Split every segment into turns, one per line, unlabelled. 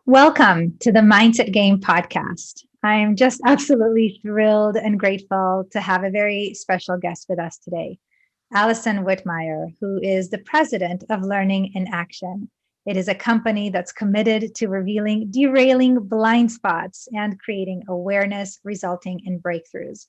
Welcome to the Mindset Game podcast. I'm just absolutely thrilled and grateful to have a very special guest with us today, Alison Whitmire, who is the president of Learning in Action. It is a company that's committed to revealing derailing blind spots and creating awareness resulting in breakthroughs.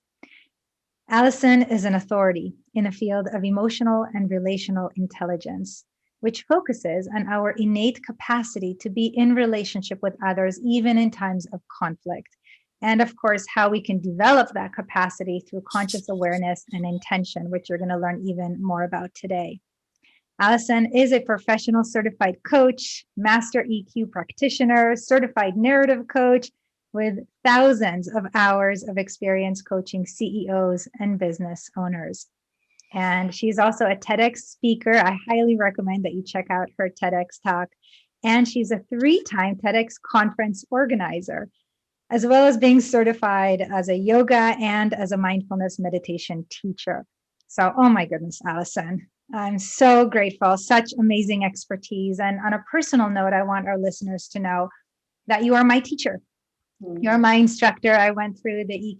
Alison is an authority in the field of emotional and relational intelligence, which focuses on our innate capacity to be in relationship with others, even in times of conflict. And of course, how we can develop that capacity through conscious awareness and intention, which you're going to learn even more about today. Alison is a professional certified coach, Master EQ Practitioner, certified narrative coach, with thousands of hours of experience coaching CEOs and business owners. And she's also a TEDx speaker. I highly recommend that you check out her TEDx talk. And she's a 3-time TEDx conference organizer, as well as being certified as a yoga and as a mindfulness meditation teacher. So, oh my goodness, Alison, I'm so grateful, such amazing expertise. And on a personal note, I want our listeners to know that you are my teacher. You're my instructor. I went through the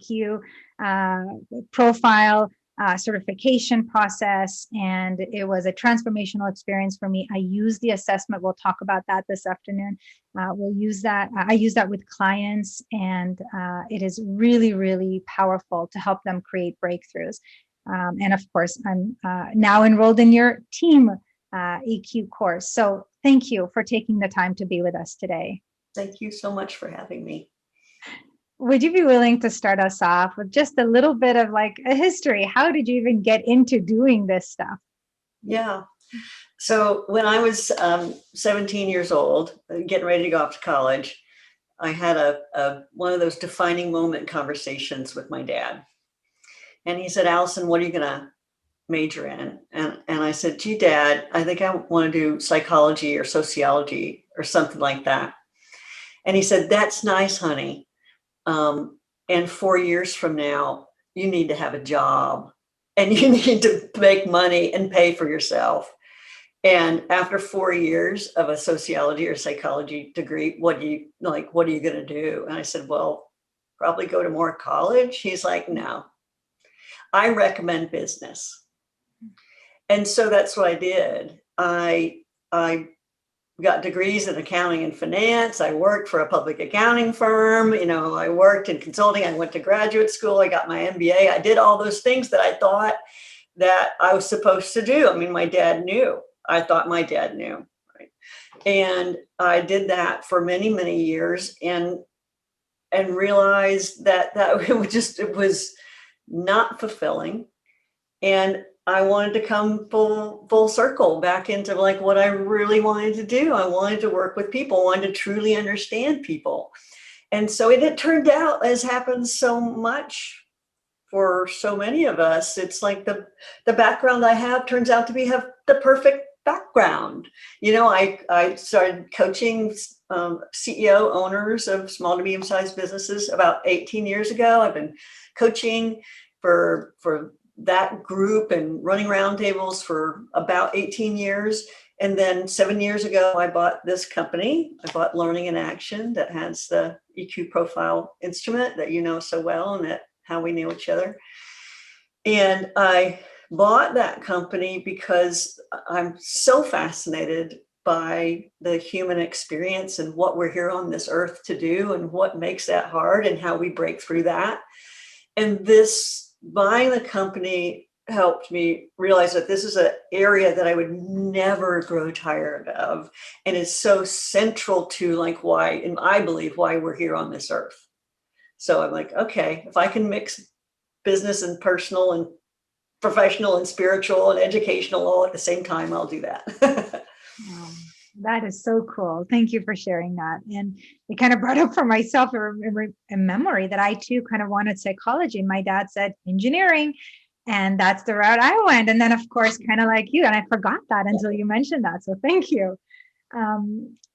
EQ profile certification process, and it was a transformational experience for me. I use the assessment. We'll talk about that this afternoon. We'll use that. I use that with clients, and it is really, really powerful to help them create breakthroughs. And of course, I'm now enrolled in your team EQ course. So thank you for taking the time to be with us today.
Thank you so much for having me.
Would you be willing to start us off with just a little bit of like a history? How did you even get into doing this stuff?
Yeah. So when I was 17 years old, getting ready to go off to college, I had one of those defining moment conversations with my dad. And he said, "Alison, what are you going to major in?" And I said, "Gee, Dad, I think I want to do psychology or sociology or something like that." And he said, "That's nice, honey. And 4 years from now, you need to have a job and you need to make money and pay for yourself. And after 4 years of a sociology or psychology degree, what are you going to do?" And I said, "Well, probably go to more college." He's like, "No, I recommend business." And so that's what I did. I got degrees in accounting and finance. I worked for a public accounting firm. I worked in consulting. I went to graduate school. I got my MBA. I did all those things that I thought that I was supposed to do. I mean, my dad knew. I thought my dad knew. Right? And I did that for many, many years and realized that it was not fulfilling. And I wanted to come full circle back into like what I really wanted to do. I wanted to work with people, wanted to truly understand people. And so it turned out, as happens so much for so many of us, it's like the background I have turns out to have the perfect background. I started coaching CEO owners of small to medium-sized businesses about 18 years ago. I've been coaching for that group and running roundtables for about 18 years. And then 7 years ago, I bought this company. I bought Learning in Action that has the EQ profile instrument that you know so well and that how we know each other. And I bought that company because I'm so fascinated by the human experience and what we're here on this earth to do and what makes that hard and how we break through that. And buying the company helped me realize that this is an area that I would never grow tired of, and is so central to like why, and I believe why we're here on this earth. So I'm like, okay, if I can mix business and personal and professional and spiritual and educational all at the same time, I'll do that.
That is so cool. Thank you for sharing that. And it kind of brought up for myself a memory that I too kind of wanted psychology. My dad said engineering, and that's the route I went. And then of course, kind of like you, and I forgot that until you mentioned that. So thank you.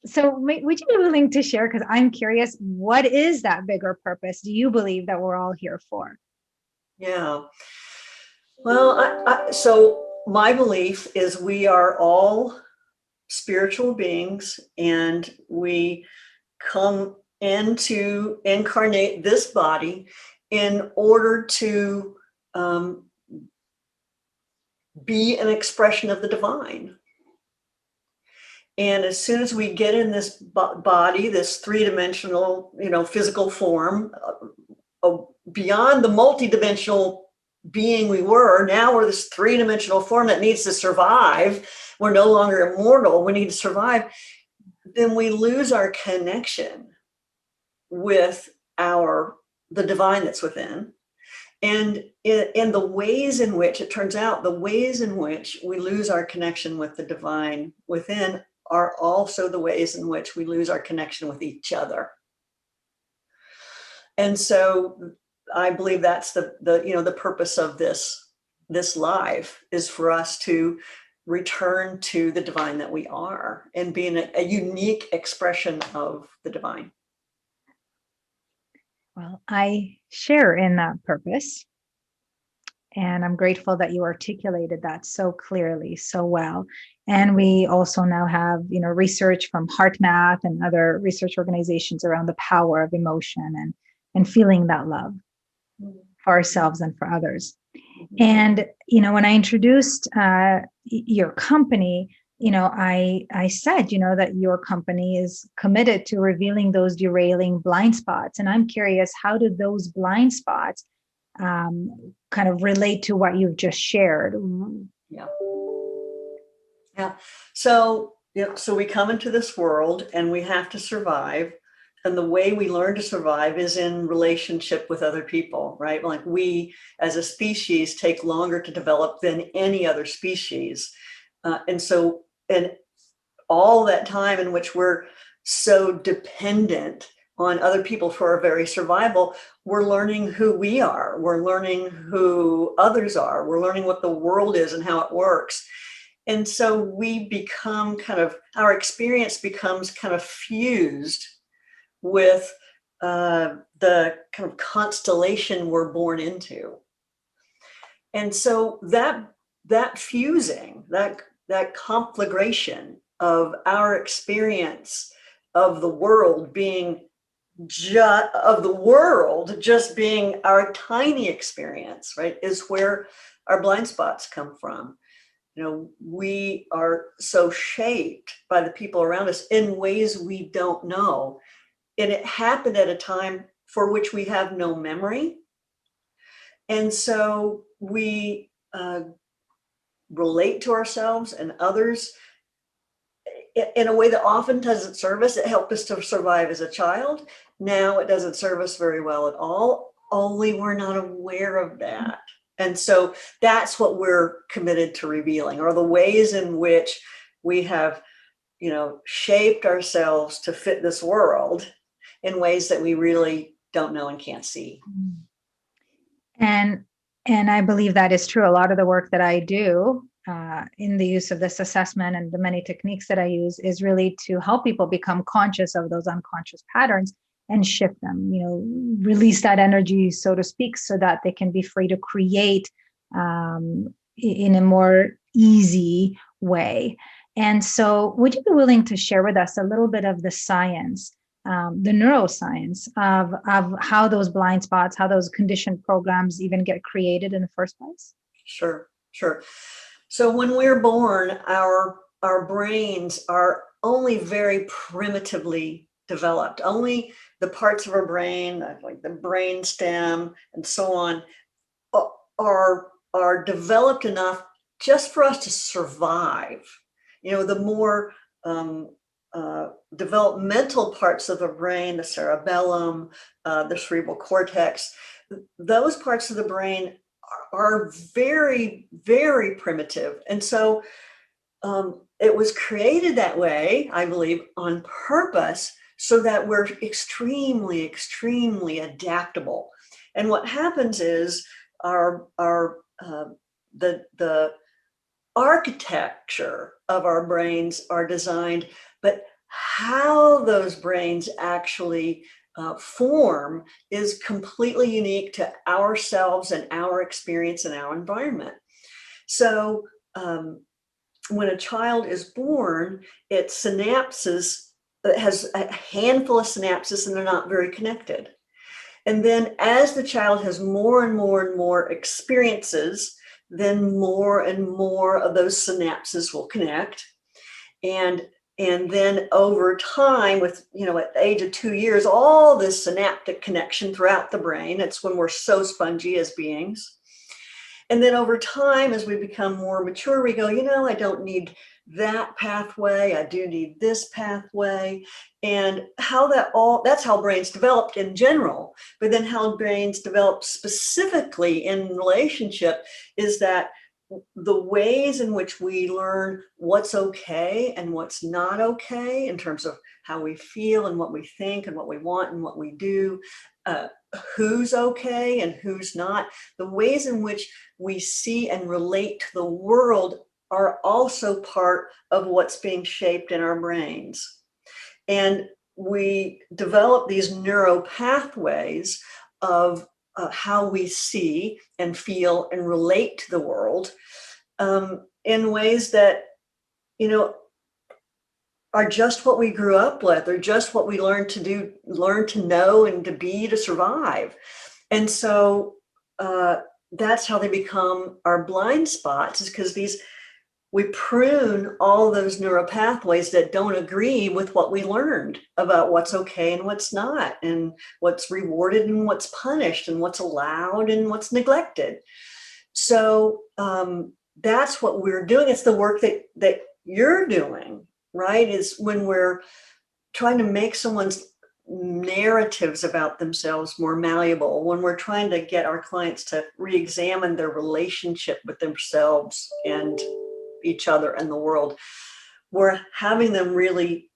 So would you be willing to share, because I'm curious, what is that bigger purpose do you believe that we're all here for?
Yeah. Well, so my belief is we are all spiritual beings, and we come in to incarnate this body in order to be an expression of the divine. And as soon as we get in this body, this three-dimensional, physical form, beyond the multidimensional being we were, now we're this three-dimensional form that needs to survive. We're no longer immortal. We need to survive. Then we lose our connection with the divine that's within. And in the ways in which, it turns out, the ways in which we lose our connection with the divine within are also the ways in which we lose our connection with each other. And so I believe that's the purpose of this life, is for us to return to the divine that we are and being a unique expression of the divine.
Well, I share in that purpose. And I'm grateful that you articulated that so clearly, so well. And we also now have, research from HeartMath and other research organizations around the power of emotion and feeling that love for ourselves and for others. And, when I introduced your company, I said, that your company is committed to revealing those derailing blind spots. And I'm curious, how do those blind spots kind of relate to what you've just shared?
Yeah. So we come into this world and we have to survive. And the way we learn to survive is in relationship with other people, right? Like we, as a species, take longer to develop than any other species. And all that time in which we're so dependent on other people for our very survival, we're learning who we are. We're learning who others are. We're learning what the world is and how it works. And so we become our experience becomes kind of fused with the kind of constellation we're born into. And so that fusing, that conflagration of our experience of the world just being our tiny experience, right, is where our blind spots come from. We are so shaped by the people around us in ways we don't know. And it happened at a time for which we have no memory. And so we relate to ourselves and others in a way that often doesn't serve us. It helped us to survive as a child. Now it doesn't serve us very well at all, only we're not aware of that. And so that's what we're committed to revealing, are the ways in which we have, shaped ourselves to fit this world in ways that we really don't know and can't see.
And I believe that is true. A lot of the work that I do in the use of this assessment and the many techniques that I use is really to help people become conscious of those unconscious patterns and shift them, release that energy, so to speak, so that they can be free to create in a more easy way. And so would you be willing to share with us a little bit of the science, the neuroscience of how those blind spots, how those conditioned programs even get created in the first place?
Sure. So when we're born, our brains are only very primitively developed. Only the parts of our brain, like the brain stem and so on, are developed enough just for us to survive. The more developmental parts of the brain, the cerebellum, the cerebral cortex, those parts of the brain are very, very primitive. And so it was created that way, I believe, on purpose, so that we're extremely, extremely adaptable. And what happens is the architecture of our brains are designed, but how those brains actually form is completely unique to ourselves and our experience and our environment. So when a child is born, its synapses that has a handful of synapses and they're not very connected. And then as the child has more and more and more experiences, then more and more of those synapses will connect. And then over time, with, at the age of 2 years, all this synaptic connection throughout the brain, it's when we're so spongy as beings. And then over time, as we become more mature, we go, I don't need that pathway. I do need this pathway. And that's how brains developed in general. But then how brains develop specifically in relationship is that the ways in which we learn what's okay and what's not okay in terms of how we feel and what we think and what we want and what we do, who's okay and who's not, the ways in which we see and relate to the world are also part of what's being shaped in our brains. And we develop these neural pathways of how we see and feel and relate to the world in ways that, are just what we grew up with, or just what we learned to do, learn to know and to be to survive. And so that's how they become our blind spots, is because we prune all those neural pathways that don't agree with what we learned about what's okay and what's not, and what's rewarded and what's punished, and what's allowed and what's neglected. So that's what we're doing. It's the work that you're doing, right? Is when we're trying to make someone's narratives about themselves more malleable, when we're trying to get our clients to re-examine their relationship with themselves and each other and the world, we're having them really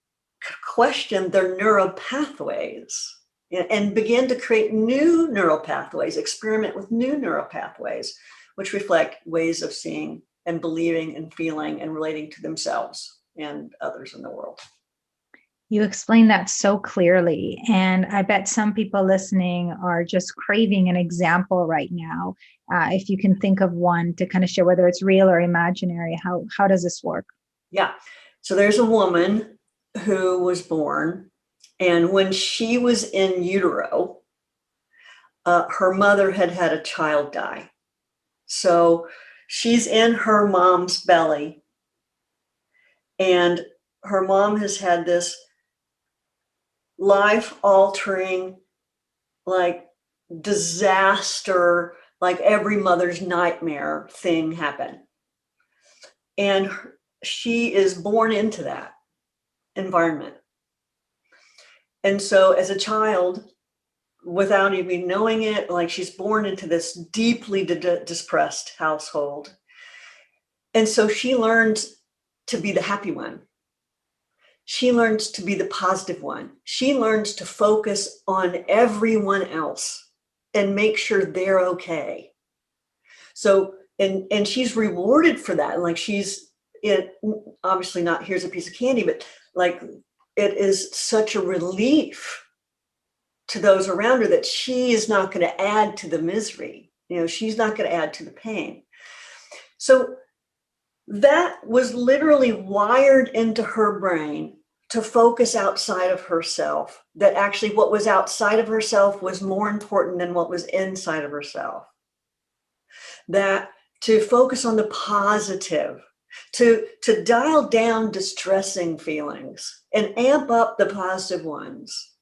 question their neural pathways and begin to create new neural pathways, experiment with new neural pathways, which reflect ways of seeing and believing and feeling and relating to themselves and others in the world.
You explained that so clearly. And I bet some people listening are just craving an example right now. If you can think of one to kind of share, whether it's real or imaginary, how does this work?
Yeah. So there's a woman who was born, and when she was in utero, her mother had a child die. So she's in her mom's belly, and her mom has had this life-altering, like, disaster, like every mother's nightmare thing happen. And she is born into that environment. And so as a child, without even knowing it, like, she's born into this deeply depressed household. And so she learns to be the happy one. She learns to be the positive one. She learns to focus on everyone else and make sure they're okay. So, and she's rewarded for that. Like, obviously not, here's a piece of candy, but like, it is such a relief to those around her that she is not going to add to the misery. She's not going to add to the pain. So that was literally wired into her brain to focus outside of herself, that actually what was outside of herself was more important than what was inside of herself. That to focus on the positive, to dial down distressing feelings and amp up the positive ones.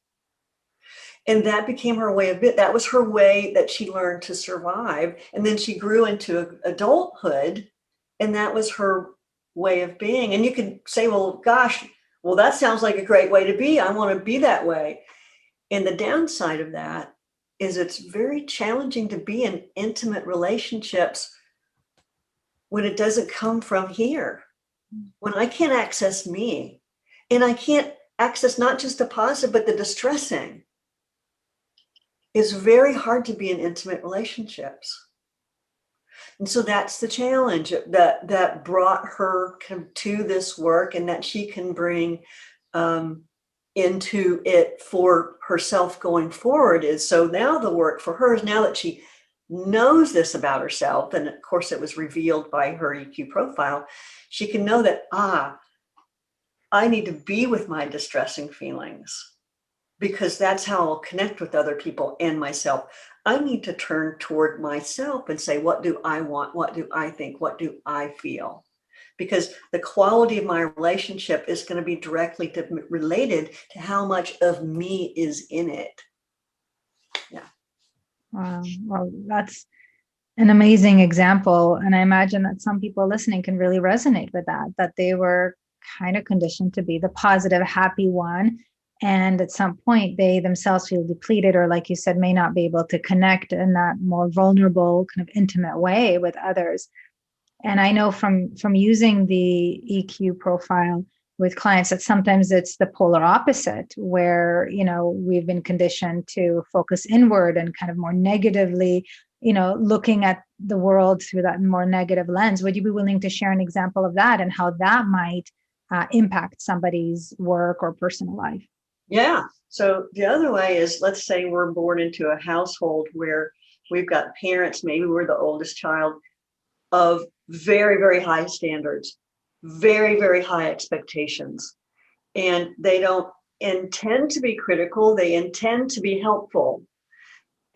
And that became her way of it. That was her way that she learned to survive. And then she grew into adulthood, and that was her way of being. And you could say, well, gosh, that sounds like a great way to be. I want to be that way. And the downside of that is it's very challenging to be in intimate relationships when it doesn't come from here, when I can't access me, and I can't access not just the positive, but the distressing. It's very hard to be in intimate relationships. And so that's the challenge that brought her to this work, and that she can bring into it for herself going forward. Is so now the work for her is, now that she knows this about herself, and of course it was revealed by her EQ profile, she can know that, I need to be with my distressing feelings, because that's how I'll connect with other people and myself. I need to turn toward myself and say, what do I want? What do I think? What do I feel? Because the quality of my relationship is going to be directly related to how much of me is in it. Yeah.
Wow. Well, that's an amazing example. And I imagine that some people listening can really resonate with that they were kind of conditioned to be the positive, happy one. And at some point, they themselves feel depleted, or like you said, may not be able to connect in that more vulnerable, kind of intimate way with others. And I know from using the EQ profile with clients that sometimes it's the polar opposite, where, we've been conditioned to focus inward and kind of more negatively, looking at the world through that more negative lens. Would you be willing to share an example of that and how that might impact somebody's work or personal life?
Yeah. So the other way is, let's say we're born into a household where we've got parents, maybe we're the oldest child, of very, very high standards, very, very high expectations. And they don't intend to be critical, they intend to be helpful.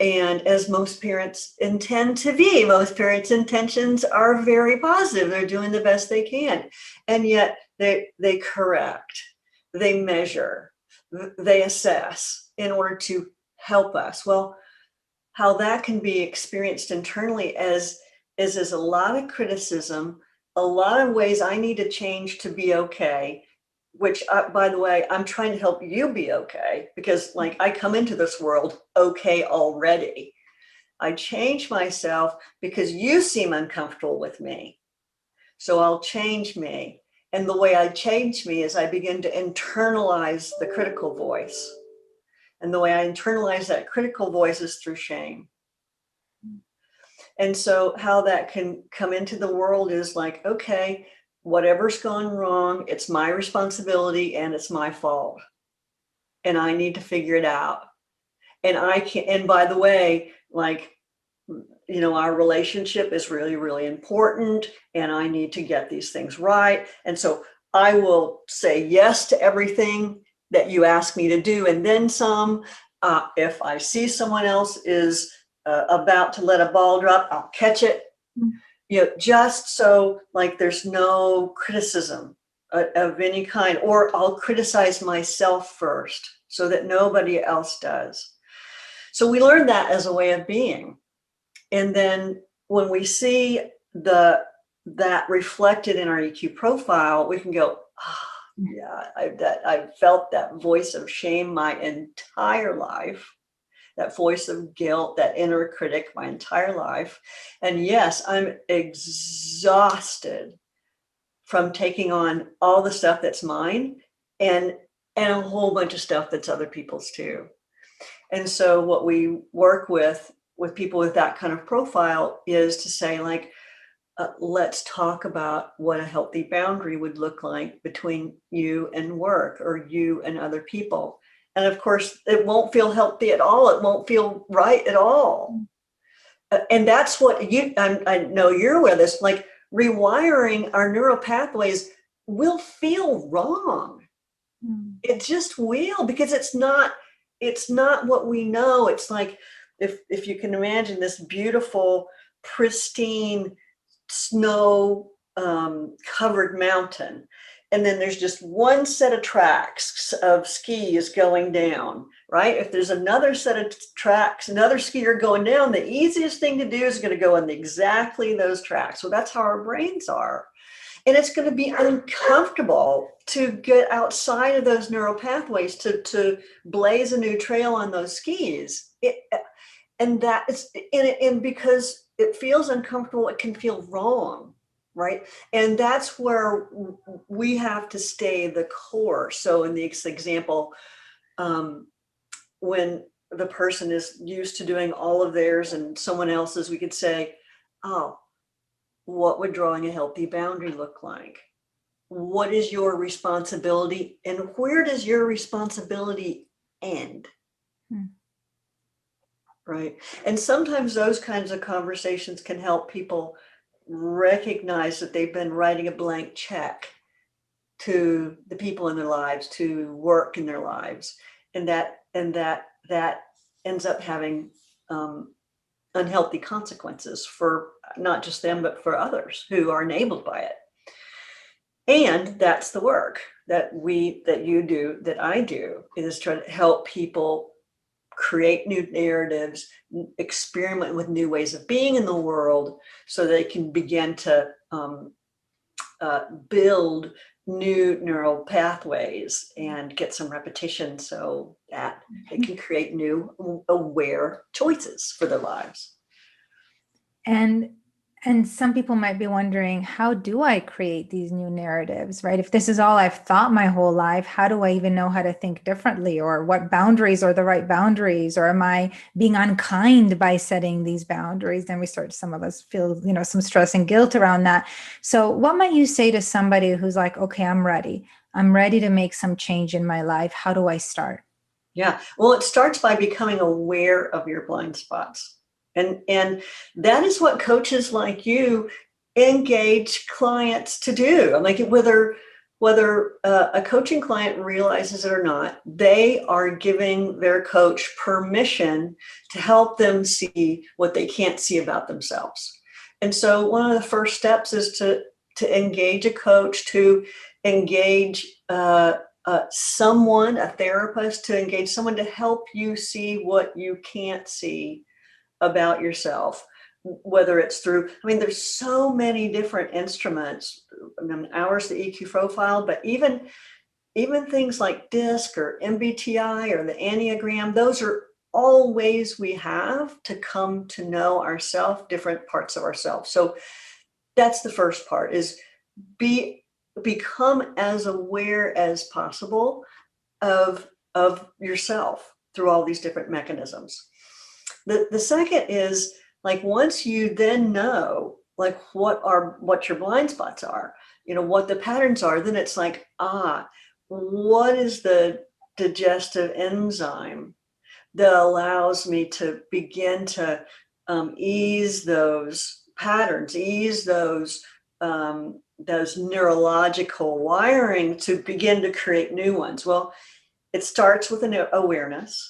And as most parents intend to be, most parents' intentions are very positive. They're doing the best they can. And yet they correct, they measure, they assess in order to help us. Well, how that can be experienced internally is a lot of criticism, a lot of ways I need to change to be okay, which, by the way, I'm trying to help you be okay, because like I come into this world okay already. I change myself because you seem uncomfortable with me. So I'll change me. And the way I change me is I begin to internalize the critical voice. And the way I internalize that critical voice is through shame. And so how that can come into the world is like, okay, whatever's gone wrong, it's my responsibility and it's my fault. And I need to figure it out. And I can, and by the way, like, our relationship is really, really important, and I need to get these things right. And so I will say yes to everything that you ask me to do, and then some. If I see someone else is about to let a ball drop, I'll catch it. Just so like there's no criticism of any kind, or I'll criticize myself first so that nobody else does. So we learn that as a way of being. And then when we see that reflected in our EQ profile, we can go, yeah, I've felt that voice of shame my entire life, that voice of guilt, that inner critic my entire life. And yes, I'm exhausted from taking on all the stuff that's mine and a whole bunch of stuff that's other people's too. And so what we work with people with that kind of profile is to say, like, let's talk about what a healthy boundary would look like between you and work, or you and other people. And of course, it won't feel healthy at all. It won't feel right at all. And that's what I know you're aware of this, like rewiring our neural pathways will feel wrong. It just will, because it's not what we know. It's like, if you can imagine this beautiful, pristine, snow covered mountain, and then there's just one set of tracks of skis going down, right? If there's another set of tracks, another skier going down, the easiest thing to do is going to go on exactly those tracks. So that's how our brains are. And it's going to be uncomfortable to get outside of those neural pathways, to blaze a new trail on those skis. And because it feels uncomfortable, it can feel wrong, right? And that's where we have to stay the course. So in the example, when the person is used to doing all of theirs and someone else's, we could say, oh, what would drawing a healthy boundary look like? What is your responsibility, and where does your responsibility end? Right. And sometimes those kinds of conversations can help people recognize that they've been writing a blank check to the people in their lives, to work in their lives, and that ends up having unhealthy consequences for not just them, but for others who are enabled by it. And that's the work that you do, that I do, is try to help people create new narratives, experiment with new ways of being in the world, so they can begin to build new neural pathways and get some repetition so that they can create new aware choices for their lives.
And some people might be wondering, how do I create these new narratives, right? If this is all I've thought my whole life, how do I even know how to think differently? Or what boundaries are the right boundaries? Or am I being unkind by setting these boundaries? Then some of us feel, some stress and guilt around that. So what might you say to somebody who's like, okay, I'm ready. I'm ready to make some change in my life. How do I start?
Yeah, well, it starts by becoming aware of your blind spots. And that is what coaches like you engage clients to do. Like, whether a coaching client realizes it or not, they are giving their coach permission to help them see what they can't see about themselves. And so one of the first steps is to engage a coach, to engage someone, a therapist, to engage someone to help you see what you can't see about yourself, whether it's through, there's so many different instruments. Ours, the EQ profile, but even things like DISC or MBTI or the Enneagram, those are all ways we have to come to know ourselves, different parts of ourselves. So that's the first part, is become as aware as possible of yourself through all these different mechanisms. The second is, like, once you then know, like, what your blind spots are, what the patterns are, then it's like, what is the digestive enzyme that allows me to begin to ease those patterns, ease those neurological wiring, to begin to create new ones. Well, it starts with an awareness.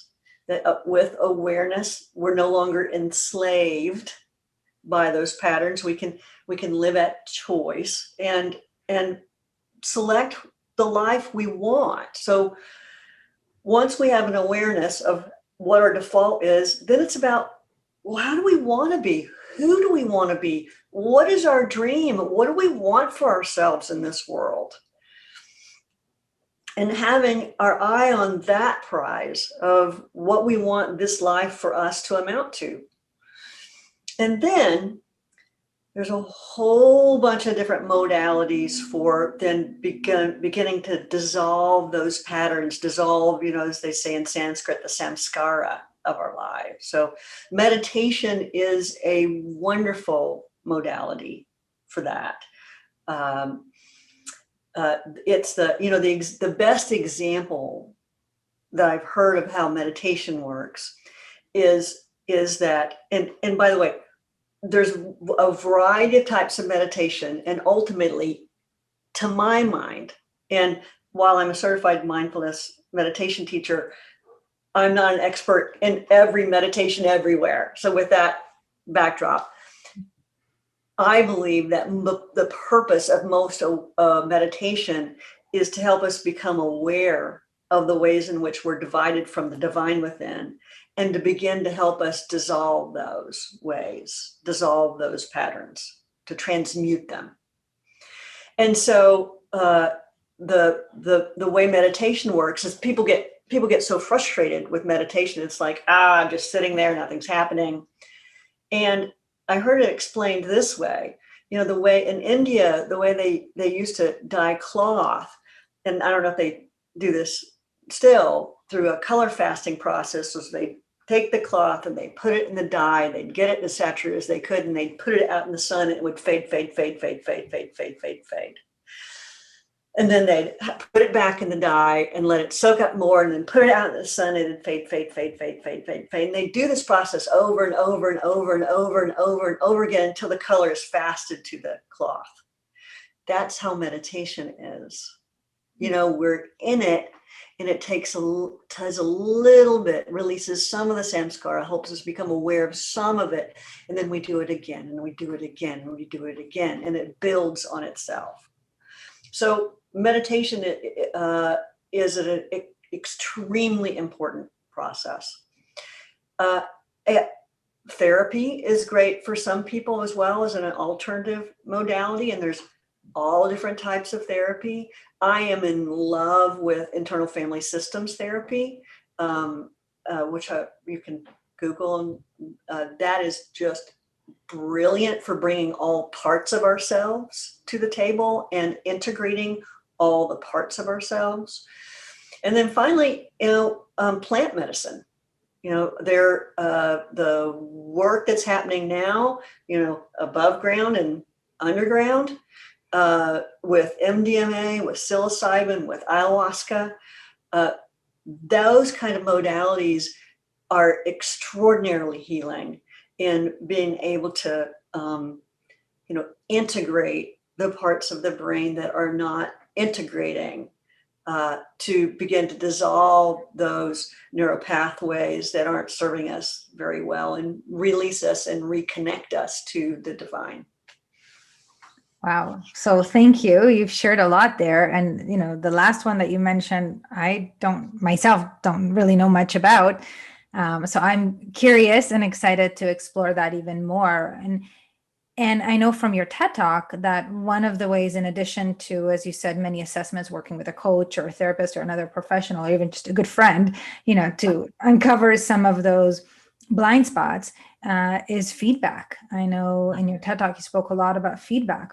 That with awareness, we're no longer enslaved by those patterns. We can live at choice and select the life we want. So once we have an awareness of what our default is, then it's about, well, how do we want to be? Who do we want to be? What is our dream? What do we want for ourselves in this world? And having our eye on that prize of what we want this life for us to amount to. And then there's a whole bunch of different modalities for then beginning to dissolve those patterns, as they say in Sanskrit, the samskara of our lives. So meditation is a wonderful modality for that. It's the best example that I've heard of how meditation works is that, and by the way, there's a variety of types of meditation, and ultimately, to my mind, and while I'm a certified mindfulness meditation teacher, I'm not an expert in every meditation everywhere. So with that backdrop, I believe that the purpose of most meditation is to help us become aware of the ways in which we're divided from the divine within, and to begin to help us dissolve those ways, dissolve those patterns, to transmute them. And so the way meditation works is people get so frustrated with meditation. It's like, I'm just sitting there, nothing's happening. And I heard it explained this way, the way in India, the way they used to dye cloth, and I don't know if they do this still, through a color fasting process, was they take the cloth and they put it in the dye, they'd get it as saturated as they could, and they'd put it out in the sun, and it would fade. And then they'd put it back in the dye and let it soak up more, and then put it out in the sun, and it'd fade. And they do this process over and over and over and over and over and over again until the color is fasted to the cloth. That's how meditation is. we're in it, and it does a little bit, releases some of the samskara, helps us become aware of some of it, and then we do it again, and we do it again, and we do it again, and it builds on itself. So meditation is an extremely important process. Therapy is great for some people as well as an alternative modality, and there's all different types of therapy. I am in love with internal family systems therapy, which you can Google, and that is just brilliant for bringing all parts of ourselves to the table and integrating all the parts of ourselves. And then finally, plant medicine. The work that's happening now, above ground and underground, with MDMA, with psilocybin, with ayahuasca, those kind of modalities are extraordinarily healing in being able to, integrate the parts of the brain that are not integrating, to begin to dissolve those neuropathways that aren't serving us very well, and release us and reconnect us to the divine.
Wow. So thank you. You've shared a lot there. And, the last one that you mentioned, I don't really know much about. So I'm curious and excited to explore that even more. And I know from your TED Talk that one of the ways, in addition to, as you said, many assessments, working with a coach or a therapist or another professional, or even just a good friend, to uncover some of those blind spots, is feedback. I know in your TED Talk, you spoke a lot about feedback.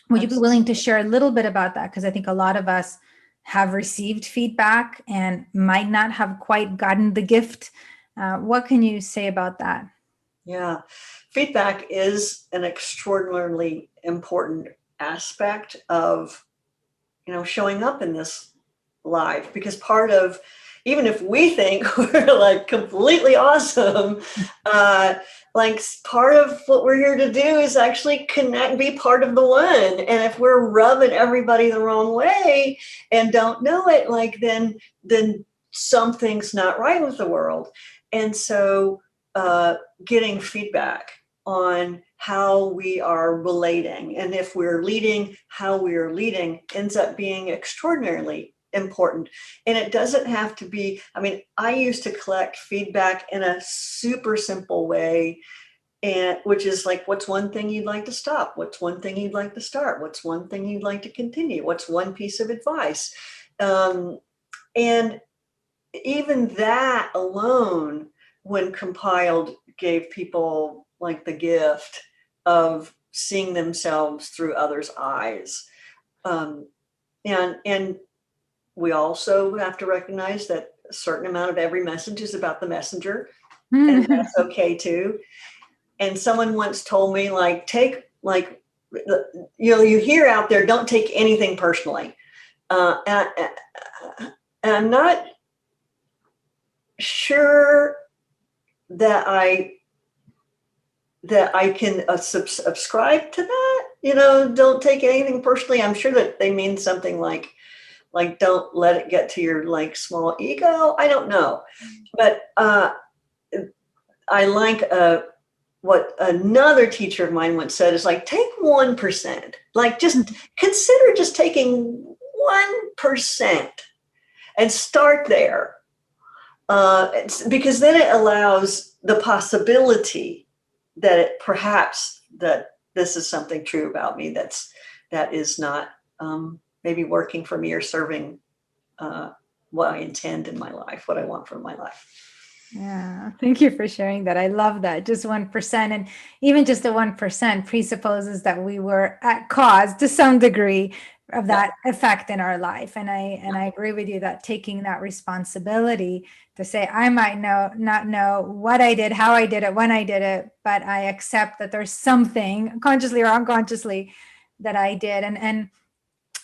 Would you be willing to share a little bit about that? Because I think a lot of us have received feedback and might not have quite gotten the gift. What can you say about that?
Yeah, feedback is an extraordinarily important aspect of, showing up in this life, because part of, even if we think we're like completely awesome, like part of what we're here to do is actually connect, be part of the one. And if we're rubbing everybody the wrong way and don't know it, then something's not right with the world. And so getting feedback on how we are relating, and if we're leading, how we are leading, ends up being extraordinarily important. And it doesn't have to be, I used to collect feedback in a super simple way, and which is like, what's one thing you'd like to stop? What's one thing you'd like to start? What's one thing you'd like to continue? What's one piece of advice? And even that alone, when compiled, gave people like the gift of seeing themselves through others' eyes. And we also have to recognize that a certain amount of every message is about the messenger, and that's okay too. And someone once told me, you hear out there, don't take anything personally. And I'm not sure that I can subscribe to that. Don't take anything personally. I'm sure that they mean something like don't let it get to your small ego. I don't know, but I like what another teacher of mine once said is take 1%. Just consider just taking 1% and start there, because then it allows the possibility that perhaps that this is something true about me that is not maybe working for me or serving what I intend in my life, what I want from my life.
Yeah, thank you for sharing that. I love that. Just 1%. And even just the 1% presupposes that we were at cause to some degree of that effect in our life. And I agree with you that taking that responsibility to say, I might not know what I did, how I did it, when I did it, but I accept that there's something consciously or unconsciously that I did and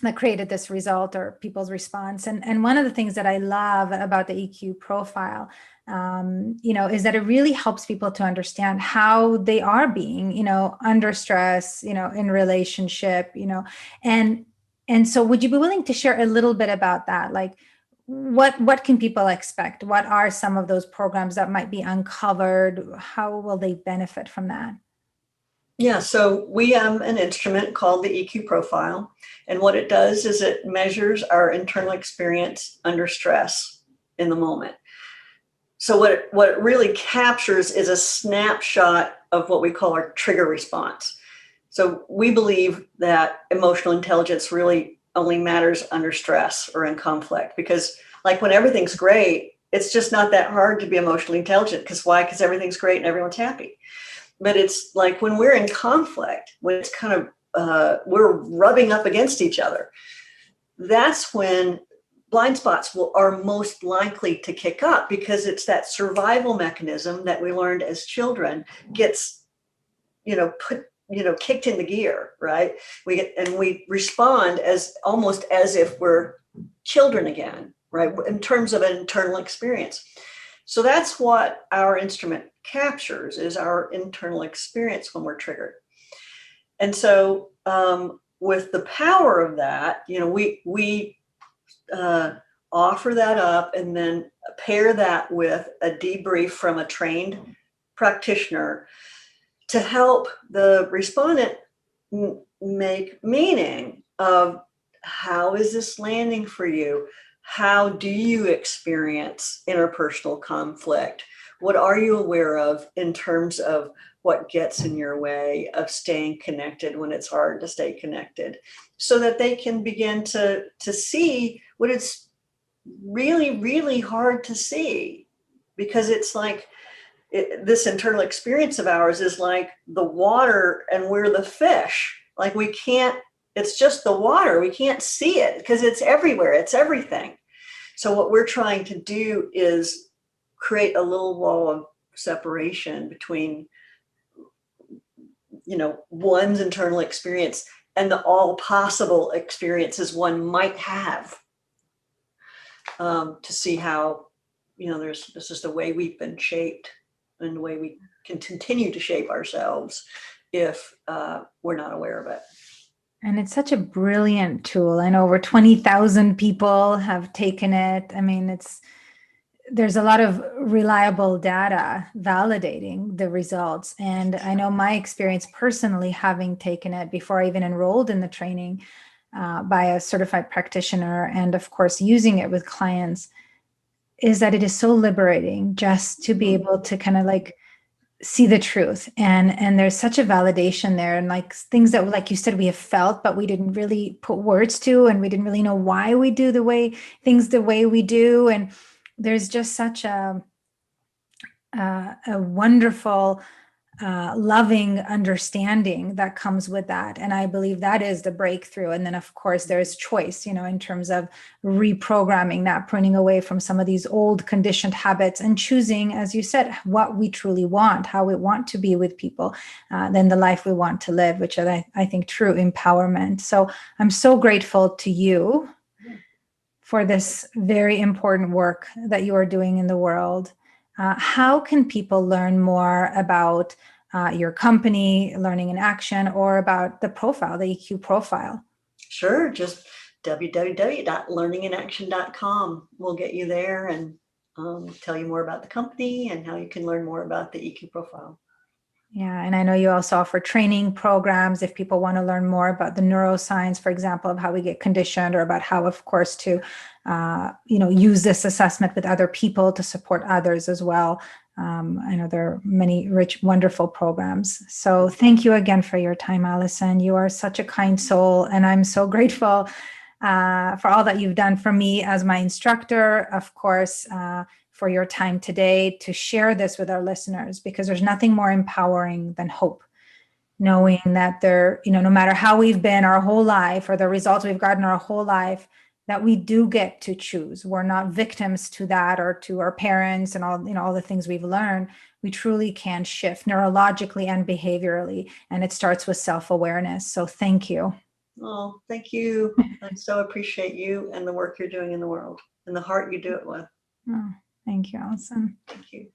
that created this result or people's response. And one of the things that I love about the EQ profile, is that it really helps people to understand how they are being, under stress, in relationship, and And so would you be willing to share a little bit about that? Like what can people expect? What are some of those programs that might be uncovered? How will they benefit from that?
Yeah, so we have an instrument called the EQ profile. And what it does is it measures our internal experience under stress in the moment. So what it really captures is a snapshot of what we call our trigger response. So we believe that emotional intelligence really only matters under stress or in conflict, because like when everything's great, it's just not that hard to be emotionally intelligent. Because why? Because everything's great and everyone's happy. But it's like when we're in conflict, when it's kind of we're rubbing up against each other, that's when blind spots are most likely to kick up, because it's that survival mechanism that we learned as children gets, kicked into gear, right? We respond as almost as if we're children again, right? In terms of an internal experience. So that's what our instrument captures, is our internal experience when we're triggered. And so with the power of that, we offer that up and then pair that with a debrief from a trained practitioner to help the respondent make meaning of, how is this landing for you? How do you experience interpersonal conflict? What are you aware of in terms of what gets in your way of staying connected when it's hard to stay connected? So that they can begin to see what it's really, really hard to see. Because it's like, this internal experience of ours is like the water and we're the fish. Like we can't, it's just the water. We can't see it because it's everywhere. It's everything. So what we're trying to do is create a little wall of separation between, one's internal experience and the all possible experiences one might have, to see how, this is the way we've been shaped and the way we can continue to shape ourselves if we're not aware of it.
And it's such a brilliant tool. I know over 20,000 people have taken it. I mean, there's a lot of reliable data validating the results. And I know my experience personally, having taken it before I even enrolled in the training by a certified practitioner, and of course, using it with clients, is that it is so liberating just to be able to kind of like see the truth. And there's such a validation there, and like things that, like you said, we have felt, but we didn't really put words to, and we didn't really know why we do the way we do. And there's just such a wonderful, loving understanding that comes with that. And I believe that is the breakthrough. And then, of course, there's choice, in terms of reprogramming that, pruning away from some of these old conditioned habits and choosing, as you said, what we truly want, how we want to be with people, then the life we want to live, which is, I think, true empowerment. So I'm so grateful to you for this very important work that you are doing in the world. How can people learn more about your company, Learning in Action, or about the profile, the EQ profile?
Sure. Just www.learninginaction.com will get you there and tell you more about the company and how you can learn more about the EQ profile.
Yeah, and I know you also offer training programs if people want to learn more about the neuroscience, for example, of how we get conditioned, or about how, of course, to use this assessment with other people to support others as well. I know there are many rich, wonderful programs. So thank you again for your time, Alison. You are such a kind soul, and I'm so grateful for all that you've done for me as my instructor, of course, for your time today to share this with our listeners, because there's nothing more empowering than hope. Knowing that no matter how we've been our whole life, or the results we've gotten our whole life, that we do get to choose. We're not victims to that, or to our parents and all the things we've learned. We truly can shift neurologically and behaviorally, and it starts with self-awareness. So thank you.
Oh, thank you. I so appreciate you and the work you're doing in the world and the heart you do it with.
Oh, thank you, Alison.
Thank you.